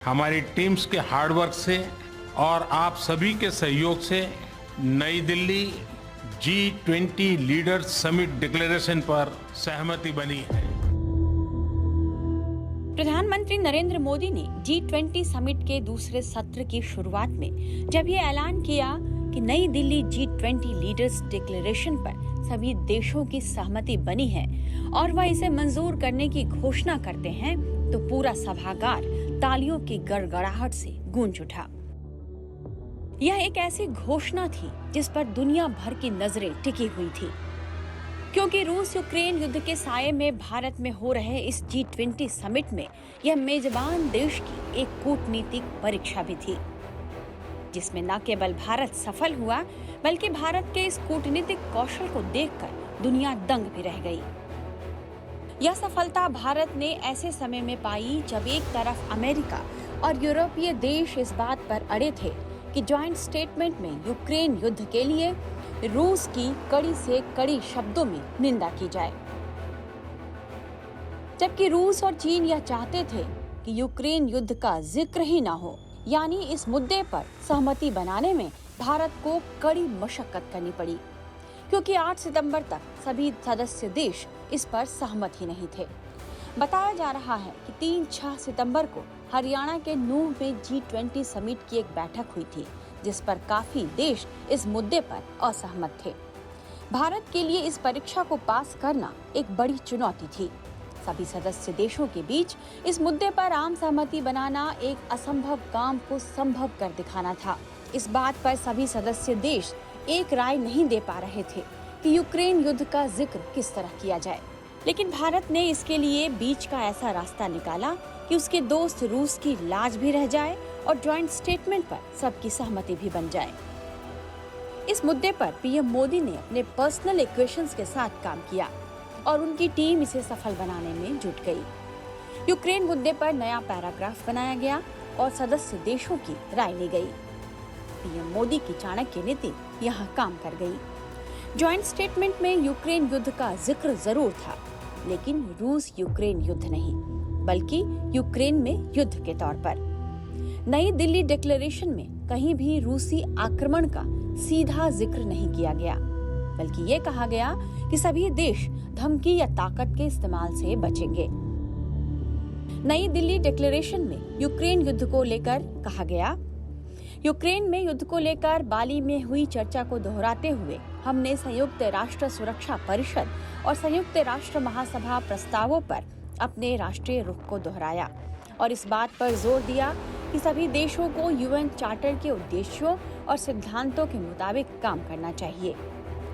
हमारी टीम्स के हार्डवर्क से और आप सभी के सहयोग से नई Delhi G20 leaders summit declaration पर सहमति बनी है। प्रधानमंत्री नरेंद्र मोदी ने G20 समिट के दूसरे सत्र की शुरुआत में जब ये ऐलान किया कि नई दिल्ली G20 लीडर्स डिक्लेरेशन पर सभी देशों की सहमति बनी है और वह इसे मंजूर करने की घोषणा करते हैं, तो पूरा सभागार तालियों की गड़गड़ाहट से गूंज उठा। यह एक ऐसी घोषणा थी जिस पर दुनिया भर की नजरें टिकी हुई थी, क्योंकि रूस यूक्रेन युद्ध के साये में भारत में हो रहे इस G20 समिट में यह मेजबान देश की एक कूटनीतिक परीक्षा भी थी, जिसमें न केवल भारत सफल हुआ बल्कि भारत के इस कूटनीतिक कौशल को देखकर दुनिया दंग भी रह गई। यह सफलता भारत ने ऐसे समय में पाई जब एक तरफ अमेरिका और यूरोपीय देश इस बात पर अड़े थे कि जॉइंट स्टेटमेंट में यूक्रेन युद्ध के लिए रूस की कड़ी से कड़ी शब्दों में निंदा की जाए, जबकि रूस और चीन यह चाहते थे कि यूक्रेन युद्ध का जिक्र ही ना हो। यानी इस मुद्दे पर सहमति बनाने में भारत को कड़ी मशक्कत करनी पड़ी, क्योंकि 8 सितंबर तक सभी सदस्य देश इस पर सहमत ही नहीं थे। बताया जा रहा है कि 3-6 सितंबर को हरियाणा के नूंह में G20 समिट की एक बैठक हुई थी, जिस पर काफी देश इस मुद्दे पर असहमत थे। भारत के लिए इस परीक्षा को पास करना एक बड़ी चुनौती थी। सभी सदस्य देशों के बीच इस मुद्दे पर आम सहमति बनाना एक असंभव काम को संभव कर दिखाना था। इस बात पर सभी सदस्य देश एक राय नहीं दे पा रहे थे कि यूक्रेन युद्ध का जिक्र किस तरह किया जाए, लेकिन भारत ने इसके लिए बीच का ऐसा रास्ता निकाला कि उसके दोस्त रूस की लाज भी रह जाए और जॉइंट स्टेटमेंट पर सबकी सहमति भी बन जाए। इस मुद्दे पर पीएम मोदी ने अपने पर्सनल इक्वेशंस के साथ काम किया और उनकी टीम इसे सफल बनाने में जुट गई। यूक्रेन मुद्दे पर नया पैराग्राफ बनाया गया और सदस्य देशों की राय ली गई। पीएम मोदी की चाणक्य नीति यहाँ काम कर गई। जॉइंट स्टेटमेंट में यूक्रेन युद्ध का जिक्र जरूर था, लेकिन रूस यूक्रेन युद्ध नहीं, बल्कि यूक्रेन में युद्ध के तौर पर। नई दिल्ली डिक्लेरेशन में कहीं भी रूसी आक्रमण का सीधा जिक्र नहीं किया गया, बल्कि ये कहा गया कि सभी देश धमकी या ताकत के इस्तेमाल से बचेंगे। नई दिल्ली डिक्लेरेशन में यूक्रेन युद्ध को लेकर कहा गया, यूक्रेन में युद्ध को लेकर बाली में हुई चर्चा को दोहराते हुए हमने संयुक्त राष्ट्र सुरक्षा परिषद और संयुक्त राष्ट्र महासभा प्रस्तावों पर अपने राष्ट्रीय रुख को दोहराया और इस बात पर जोर दिया कि सभी देशों को यूएन चार्टर के उद्देश्यों और सिद्धांतों के मुताबिक काम करना चाहिए।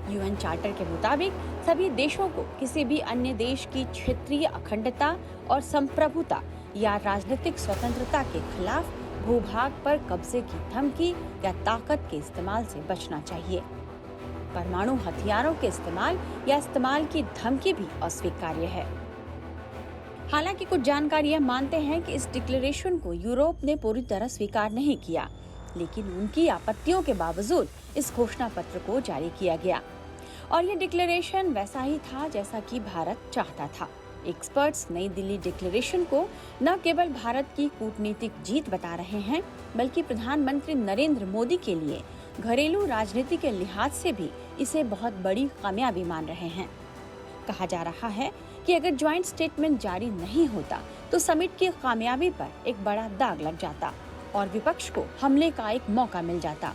यूएन चार्टर के मुताबिक सभी देशों को किसी भी अन्य देश की क्षेत्रीय अखंडता और संप्रभुता या राजनीतिक स्वतंत्रता के खिलाफ भूभाग पर कब्जे की धमकी या ताकत के इस्तेमाल से बचना चाहिए। परमाणु हथियारों के इस्तेमाल या इस्तेमाल की धमकी भी अस्वीकार्य है। हालांकि कुछ जानकारियां मानते हैं कि इस डिक्लेरेशन को यूरोप ने पूरी तरह स्वीकार नहीं किया, लेकिन उनकी आपत्तियों के बावजूद इस घोषणा पत्र को जारी किया गया और ये डिक्लेरेशन वैसा ही था जैसा कि भारत चाहता था। एक्सपर्ट्स नई दिल्ली डिक्लेरेशन को न केवल भारत की कूटनीतिक जीत बता रहे हैं, बल्कि प्रधानमंत्री नरेंद्र मोदी के लिए घरेलू राजनीति के लिहाज से भी इसे बहुत बड़ी कामयाबी मान रहे हैं। कहा जा रहा है कि अगर ज्वाइंट स्टेटमेंट जारी नहीं होता तो समिट की कामयाबी पर एक बड़ा दाग लग जाता और विपक्ष को हमले का एक मौका मिल जाता।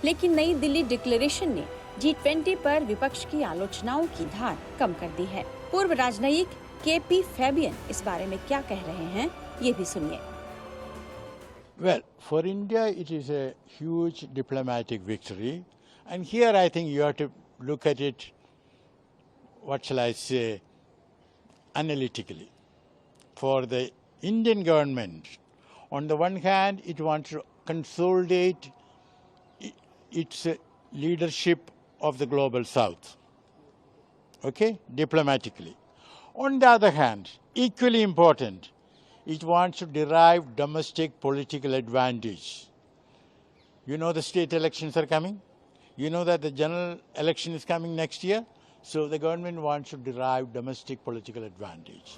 लेकिन नई दिल्ली डिक्लेरेशन ने G20 पर विपक्ष की आलोचनाओं की धार कम कर दी है। पूर्व राजनयिक केपी फैबियन इस बारे में क्या कह रहे हैं, ये भी सुनिए। Well, for India it is a huge diplomatic victory, and here I think you have to look at it, what shall I say, analytically. For the Indian government, on the one hand, it wants to consolidate its leadership of the global south, okay, diplomatically. On the other hand, equally important, it wants to derive domestic political advantage. You know the state elections are coming. You know that the general election is coming next year. So the government wants to derive domestic political advantage.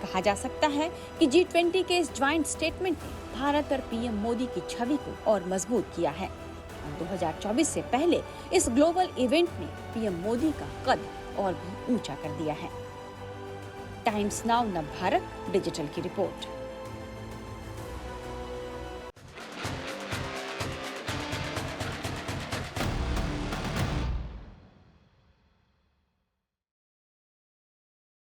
कहा जा सकता है कि G20 के इस joint statement ने भारत और PM Modi की छवि को और मजबूत किया है। 2024 से पहले इस ग्लोबल इवेंट ने पीएम मोदी का कद और भी ऊंचा कर दिया है। टाइम्स नाउ नव भारत डिजिटल की रिपोर्ट।